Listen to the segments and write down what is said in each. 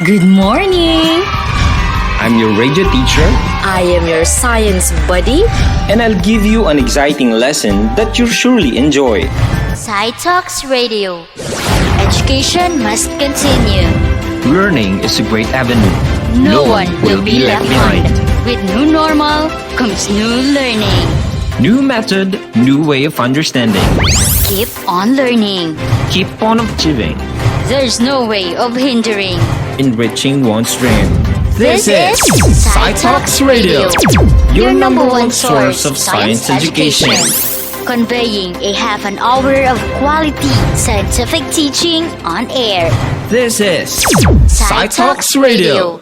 Good morning! I'm your radio teacher, I am your science buddy. and I'll give you an exciting lesson that you'll surely enjoy. Sci Talks Radio. Education must continue. Learning is a great avenue. No one will be left behind. With new normal comes new learning. New method, new way of understanding. Keep on learning. Keep on achieving, There's no way of hindering. enriching one's dream. This is Sci Talks Radio, your number one source of science education. Conveying a half an hour of quality scientific teaching on air. This is Sci Talks Radio.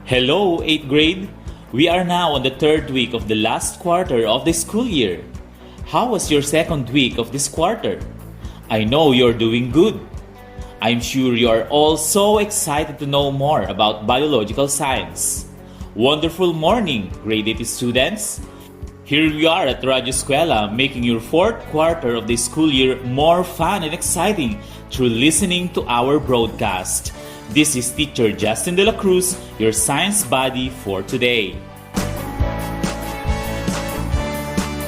Hello, 8th grade! We are now on the third week of the last quarter of the school year. How was your second week of this quarter? I know you're doing good. I'm sure you are all so excited to know more about biological science. Wonderful morning, grade 8 students! Here we are at Radyo Eskwela making your fourth quarter of the school year more fun and exciting through listening to our broadcast. This is Teacher Justin de la Cruz, your science buddy for today.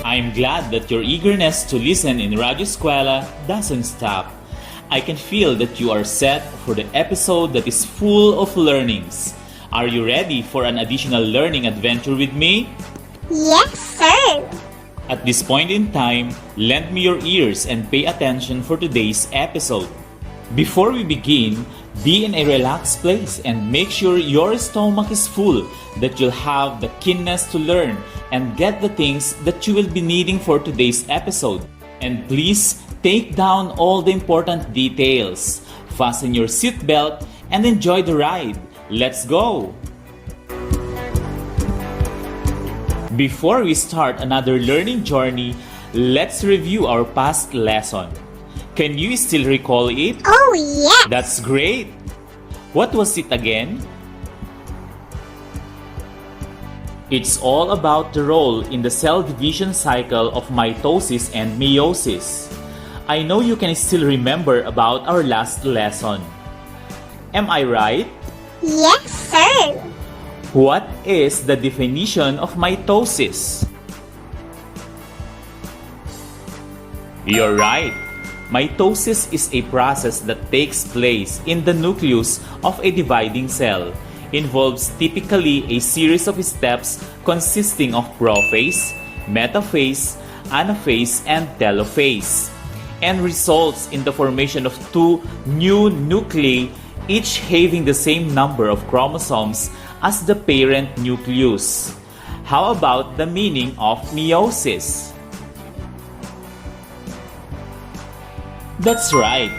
I'm glad that your eagerness to listen in Radyo Eskwela doesn't stop. I can feel that you are set for the episode that is full of learnings. Are you ready for an additional learning adventure with me? Yes, sir. At this point in time, lend me your ears and pay attention for today's episode. Before we begin, be in a relaxed place and make sure your stomach is full, that you'll have the keenness to learn and get the things that you will be needing for today's episode. And please take down all the important details. Fasten your seatbelt and enjoy the ride. Let's go! Before we start another learning journey, let's review our past lesson. Can you still recall it? Oh, yes. That's great! What was it again? It's all about the role in the cell division cycle of mitosis and meiosis. I know you can still remember about our last lesson. Am I right? Yes, sir. What is the definition of mitosis? You're right. Mitosis is a process that takes place in the nucleus of a dividing cell. Involves typically a series of steps consisting of prophase, metaphase, anaphase, and telophase, and results in the formation of two new nuclei, each having the same number of chromosomes as the parent nucleus. How about the meaning of meiosis? That's right.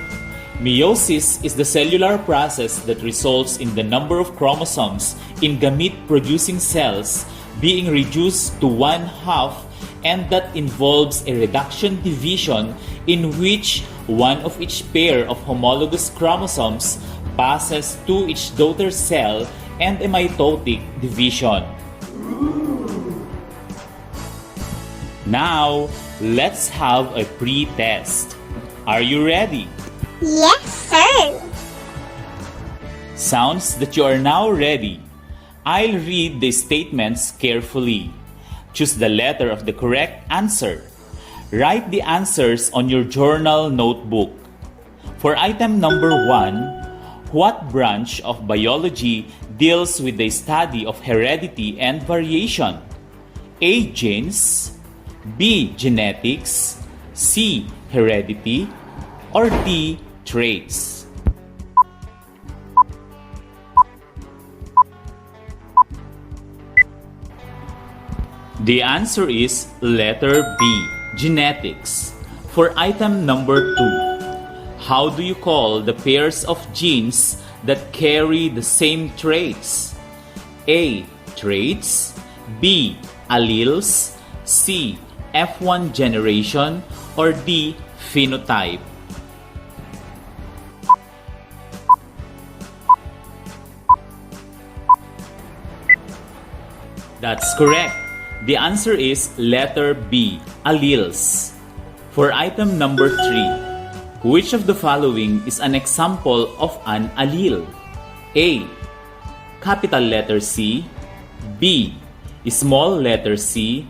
Meiosis is the cellular process that results in the number of chromosomes in gamete-producing cells being reduced to 1/2, and that involves a reduction division in which one of each pair of homologous chromosomes passes to each daughter cell, and a mitotic division. Now, let's have a pre-test. Are you ready? Yes, sir. Sounds that you are now ready. I'll read the statements carefully. Choose the letter of the correct answer. Write the answers on your journal notebook. For item number 1, what branch of biology deals with the study of heredity and variation? A. Genes, B. Genetics, C. Heredity, or D. Traits? The answer is letter B, genetics. For item number 2, how do you call the pairs of genes that carry the same traits? A. Traits, B. Alleles, C. F1 generation, or D. Phenotype? That's correct. The answer is letter B, alleles. For item number 3, which of the following is an example of an allele? A. Capital letter C. B. Small letter C.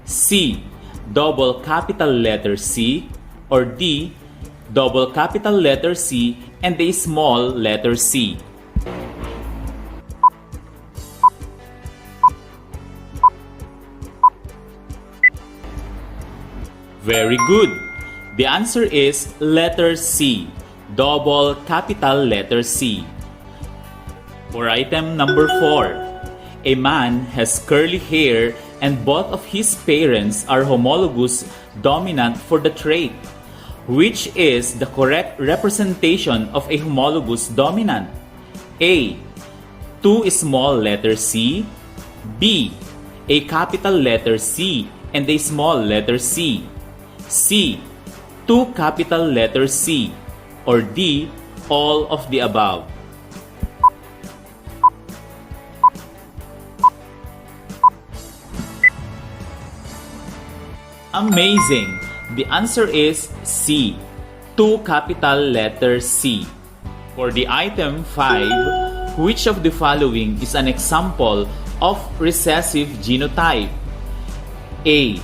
C. Double capital letter C. Or D. Double capital letter C and a small letter C. Very good. The answer is letter C, double capital letter C. For item number 4, a man has curly hair and both of his parents are homologous dominant for the trait. Which is the correct representation of a homologous dominant? A. 2 small letter C. B. A capital letter C and a small letter C. C. 2 capital letter C. Or D. All of the above. Amazing! The answer is C. 2 capital letter C. For the item 5, which of the following is an example of recessive genotype? A.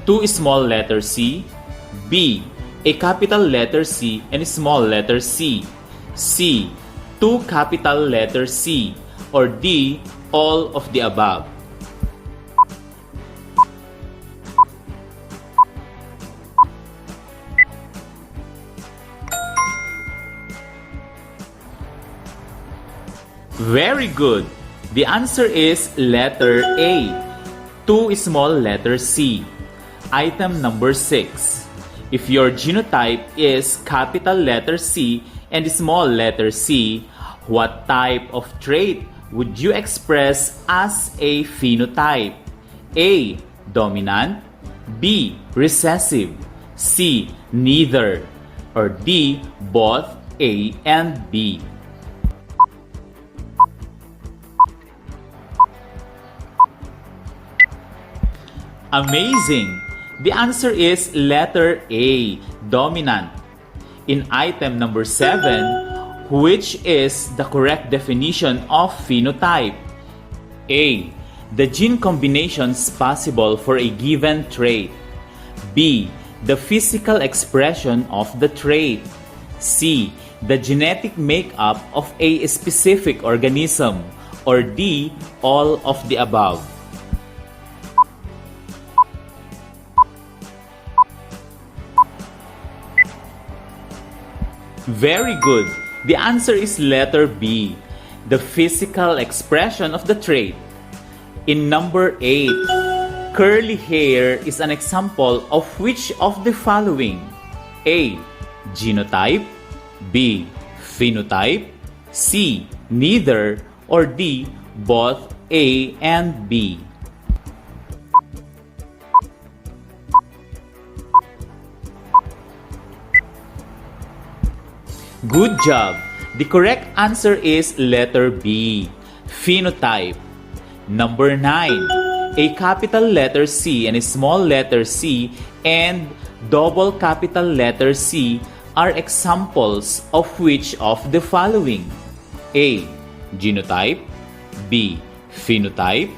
2 small letter C. B. A capital letter C and a small letter C. C. 2 capital letter C. Or D. All of the above. Very good. The answer is letter A, 2 small letter C. Item number 6. If your genotype is capital letter C and small letter C, what type of trait would you express as a phenotype? A. Dominant. B. Recessive. C. Neither. Or D. Both A and B. Amazing! The answer is letter A, dominant. In item number 7, which is the correct definition of phenotype? A. The gene combinations possible for a given trait. B. The physical expression of the trait. C. The genetic makeup of a specific organism. Or D. All of the above. Very good. The answer is letter B, the physical expression of the trait. In number 8, curly hair is an example of which of the following? A. Genotype. B. Phenotype. C. Neither. Or D. Both A and B. Good job! The correct answer is letter B, phenotype. Number 9. A capital letter C and a small letter C and double capital letter C are examples of which of the following? A. Genotype. B. Phenotype.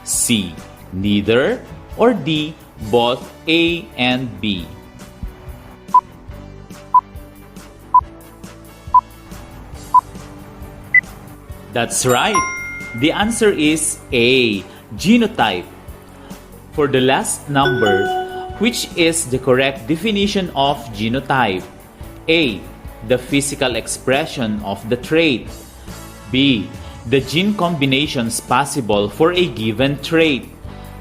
C. Neither. Or D. Both A and B. That's right. The answer is A, genotype. For the last number, which is the correct definition of genotype? A, the physical expression of the trait. B, the gene combinations possible for a given trait.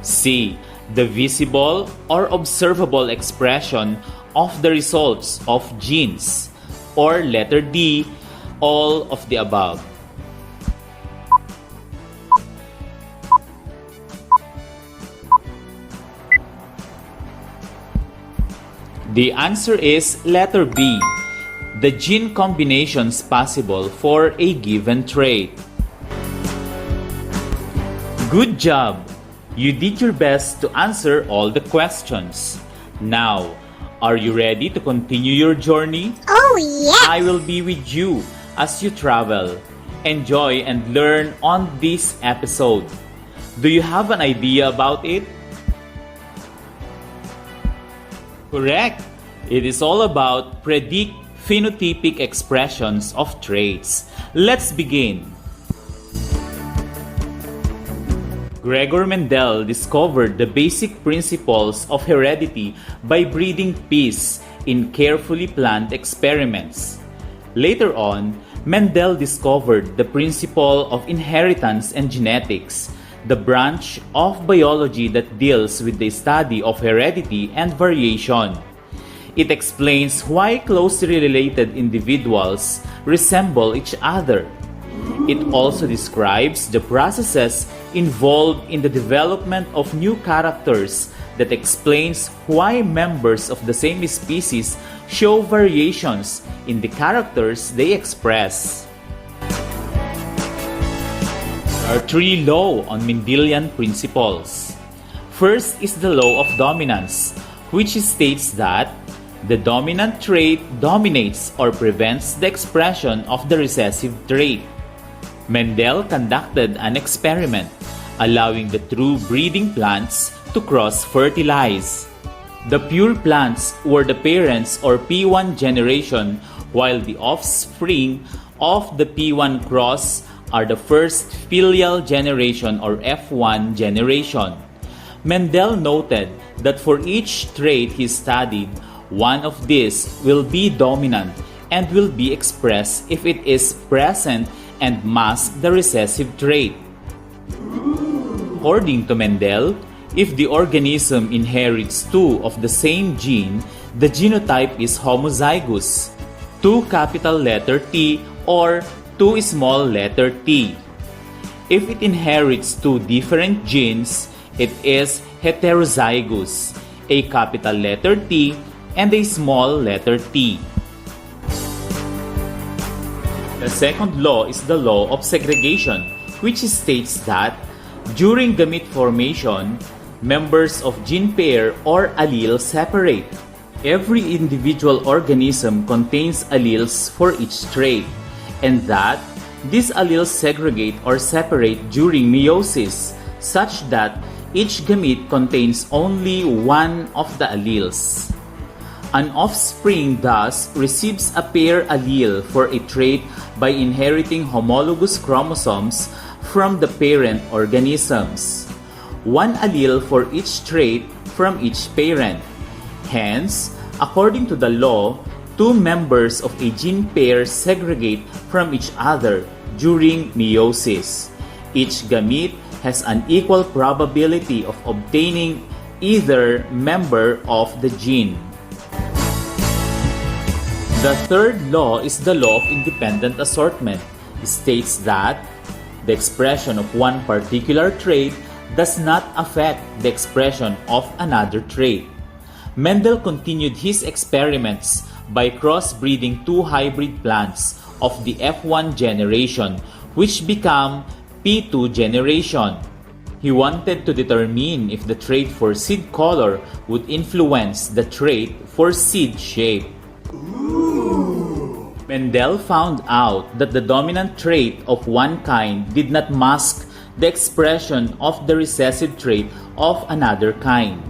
C, the visible or observable expression of the results of genes. Or letter D, all of the above. The answer is letter B, the gene combinations possible for a given trait. Good job! You did your best to answer all the questions. Now, are you ready to continue your journey? Oh, yes. I will be with you as you travel. Enjoy and learn on this episode. Do you have an idea about it? Correct! It is all about predict phenotypic expressions of traits. Let's begin. Gregor Mendel discovered the basic principles of heredity by breeding peas in carefully planned experiments. Later on, Mendel discovered the principle of inheritance and genetics, the branch of biology that deals with the study of heredity and variation. It explains why closely related individuals resemble each other. It also describes the processes involved in the development of new characters that explains why members of the same species show variations in the characters they express. There are three laws on Mendelian principles. First is the law of dominance, which states that the dominant trait dominates or prevents the expression of the recessive trait. Mendel conducted an experiment allowing the true breeding plants to cross-fertilize. The pure plants were the parents or P1 generation, while the offspring of the P1 cross are the first filial generation or F1 generation. Mendel noted that for each trait he studied, one of these will be dominant and will be expressed if it is present and mask the recessive trait. According to Mendel, if the organism inherits two of the same gene, the genotype is homozygous, 2 capital letter T or 2 small letter t. If it inherits two different genes, it is heterozygous, a capital letter T and a small letter t. The second law is the law of segregation, which states that during gamete formation, members of gene pair or allele separate. Every individual organism contains alleles for each trait, and that these alleles segregate or separate during meiosis, such that each gamete contains only one of the alleles. An offspring thus receives a pair allele for a trait by inheriting homologous chromosomes from the parent organisms. One allele for each trait from each parent. Hence, according to the law, two members of a gene pair segregate from each other during meiosis. Each gamete has an equal probability of obtaining either member of the gene. The third law is the law of independent assortment. It states that the expression of one particular trait does not affect the expression of another trait. Mendel continued his experiments by crossbreeding two hybrid plants of the F1 generation, which become P2 generation. He wanted to determine if the trait for seed color would influence the trait for seed shape. Mendel found out that the dominant trait of one kind did not mask the expression of the recessive trait of another kind.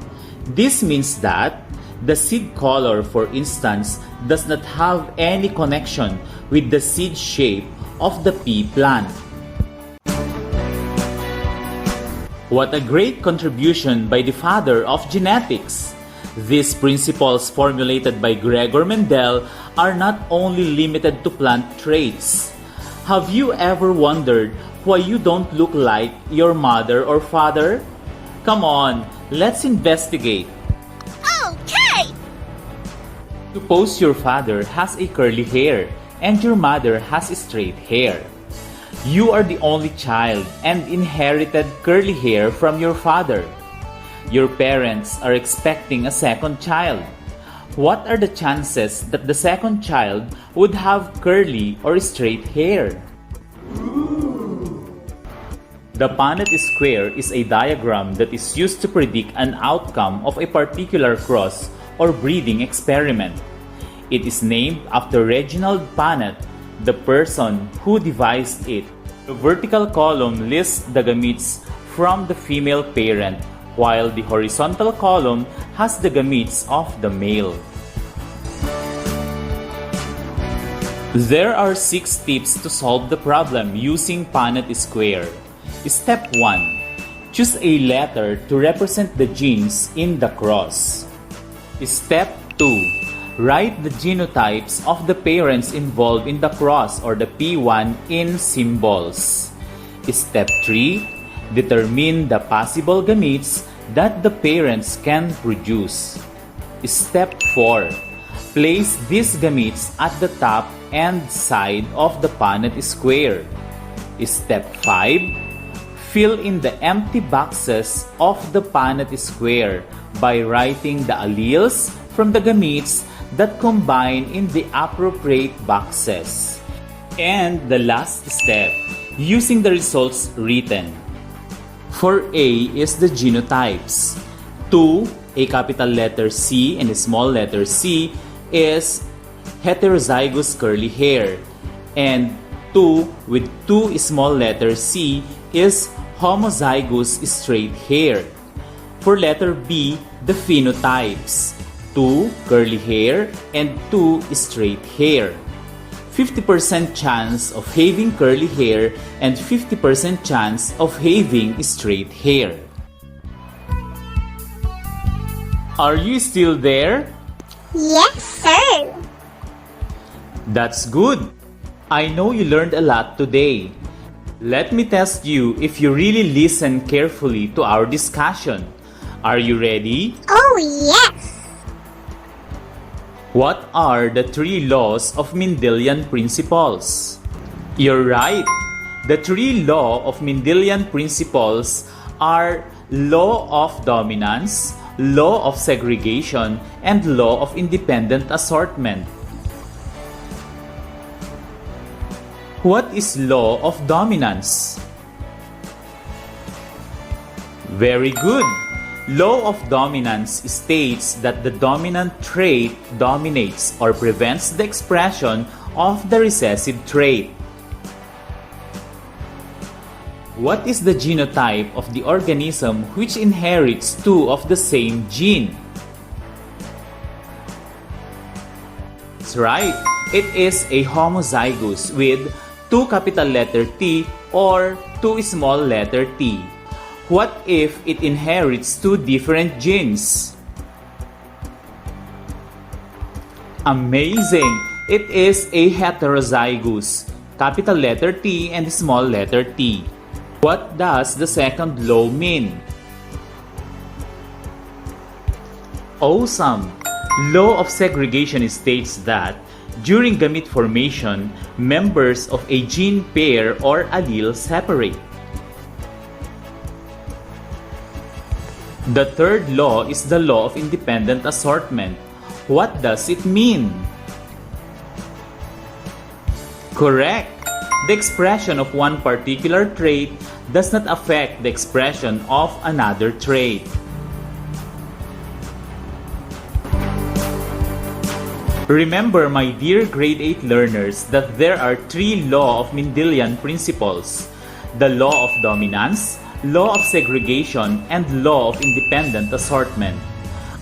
This means that the seed color, for instance, does not have any connection with the seed shape of the pea plant. What a great contribution by the father of genetics! These principles formulated by Gregor Mendel are not only limited to plant traits. Have you ever wondered why you don't look like your mother or father? Come on, let's investigate. Okay. Suppose your father has a curly hair and your mother has straight hair. You are the only child and inherited curly hair from your father. Your parents are expecting a second child. What are the chances that the second child would have curly or straight hair? The Punnett square is a diagram that is used to predict an outcome of a particular cross or breeding experiment. It is named after Reginald Punnett, the person who devised it. The vertical column lists the gametes from the female parent, while the horizontal column has the gametes of the male. There are 6 tips to solve the problem using Punnett square. Step 1. Choose a letter to represent the genes in the cross. Step 2. Write the genotypes of the parents involved in the cross or the P1 in symbols. Step 3. Determine the possible gametes that the parents can produce. Step 4. Place these gametes at the top and side of the Punnett square. Step 5. Fill in the empty boxes of the Punnett square by writing the alleles from the gametes that combine in the appropriate boxes. And the last step, using the results written. For A is the genotypes. 2, a capital letter C and a small letter c, is heterozygous curly hair. And 2 with 2 small letter c is homozygous straight hair. For letter B, the phenotypes. 2 curly hair and 2 straight hair. 50% chance of having curly hair and 50% chance of having straight hair. Are you still there? Yes, sir. That's good. I know you learned a lot today. Let me test you if you really listen carefully to our discussion. Are you ready? Oh, yes. What are the 3 laws of Mendelian principles? You're right. The 3 laws of Mendelian principles are law of dominance, law of segregation, and law of independent assortment. What is law of dominance? Very good. Law of dominance states that the dominant trait dominates or prevents the expression of the recessive trait. What is the genotype of the organism which inherits 2 of the same gene? That's right. It is a homozygous with 2 capital letter T or 2 small letter t. What if it inherits 2 different genes? Amazing! It is a heterozygous, capital letter T and small letter t. What does the second law mean? Awesome! Law of segregation states that during gamete formation, members of a gene pair or allele separate. The third law is the law of independent assortment. What does it mean? Correct! The expression of one particular trait does not affect the expression of another trait. Remember, my dear grade 8 learners, that there are 3 laws of Mendelian principles: the law of dominance, law of segregation, and law of independent assortment.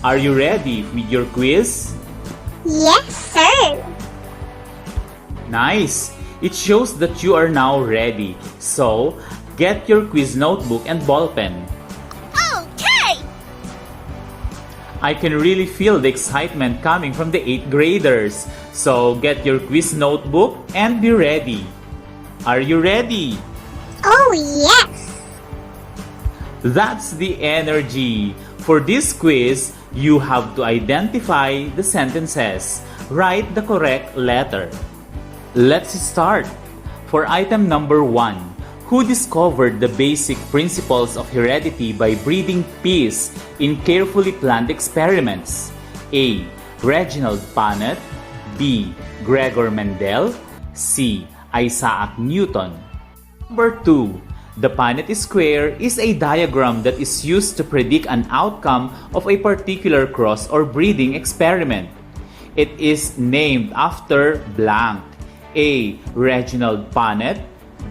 Are you ready with your quiz? Yes, sir. Nice! It shows that you are now ready. So, get your quiz notebook and ballpen. Okay. I can really feel the excitement coming from the 8th graders. So, get your quiz notebook and be ready. Are you ready? Oh, yes. That's the energy. For this quiz, you have to identify the sentences. Write the correct letter. Let's start. For item number 1, who discovered the basic principles of heredity by breeding peas in carefully planned experiments? A. Reginald Punnett. B. Gregor Mendel. C. Isaac Newton. Number 2. The Punnett square is a diagram that is used to predict an outcome of a particular cross or breeding experiment. It is named after blank. A. Reginald Punnett,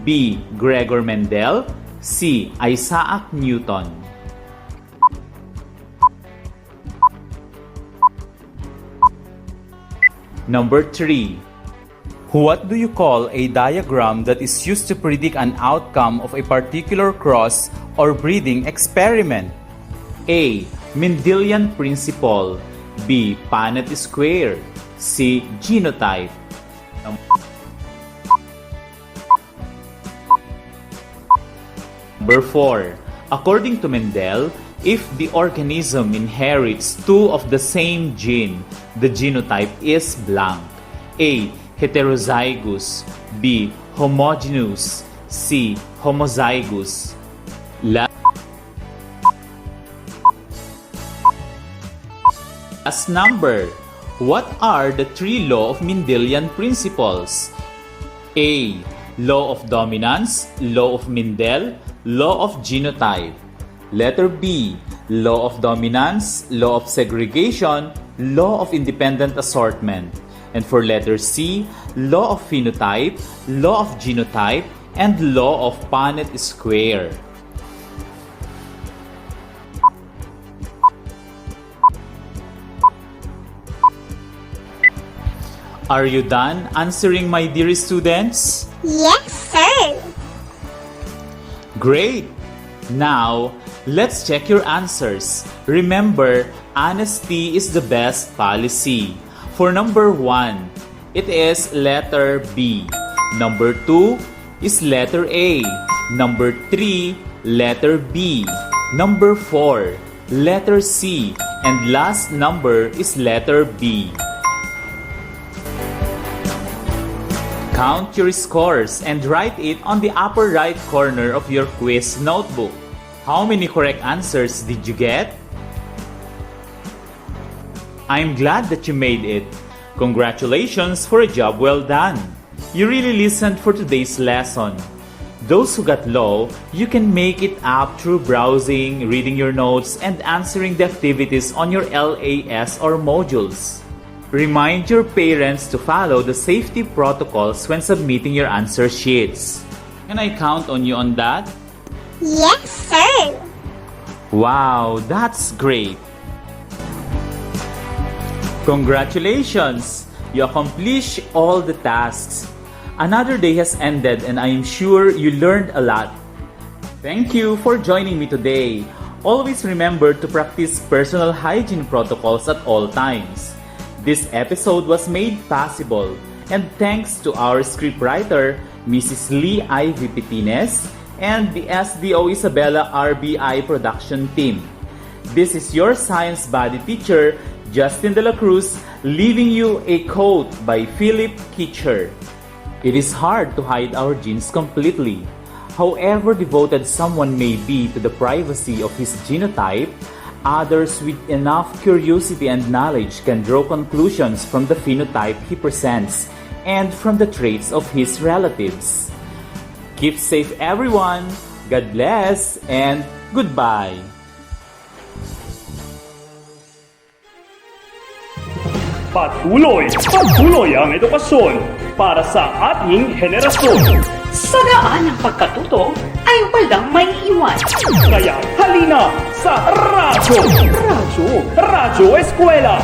B. Gregor Mendel, C. Isaac Newton. Number 3. What do you call a diagram that is used to predict an outcome of a particular cross or breeding experiment? A. Mendelian principle, B. Punnett square, C. Genotype. Number 4. According to Mendel, if the organism inherits two of the same gene, the genotype is blank. A. Heterozygous, B. Homogeneous, C. Homozygous. Last number. What are the three laws of Mendelian principles? A. Law of dominance, law of Mendel, law of genotype. Letter B. Law of dominance, law of segregation, law of independent assortment. And for letter C, law of phenotype, law of genotype, and law of Punnett square. Are you done answering, my dear students? Yes, sir. Great! Now, let's check your answers. Remember, honesty is the best policy. For number 1, it is letter B. Number 2 is letter A. Number 3, letter B. Number 4, letter C. And last number is letter B. Count your scores and write it on the upper right corner of your quiz notebook. How many correct answers did you get? I'm glad that you made it. Congratulations for a job well done. You really listened for today's lesson. Those who got low, you can make it up through browsing, reading your notes, and answering the activities on your LAS or modules. Remind your parents to follow the safety protocols when submitting your answer sheets. Can I count on you on that? Yes, sir. Wow, that's great. Congratulations! You accomplished all the tasks. Another day has ended and I am sure you learned a lot. Thank you for joining me today. Always remember to practice personal hygiene protocols at all times. This episode was made possible and thanks to our scriptwriter, Mrs. Lee Ivy Pitines, and the SDO Isabela RBI production team. This is your science body teacher, Justin De La Cruz, leaving you a quote by Philip Kitcher. It is hard to hide our genes completely. However devoted someone may be to the privacy of his genotype, others with enough curiosity and knowledge can draw conclusions from the phenotype he presents and from the traits of his relatives. Keep safe, everyone. God bless and goodbye. Patuloy ang edukasyon para sa ating henerasyon. Sa daan ng pagkatuto ay walang may iwan. Kaya halina sa Radyo Eskwela!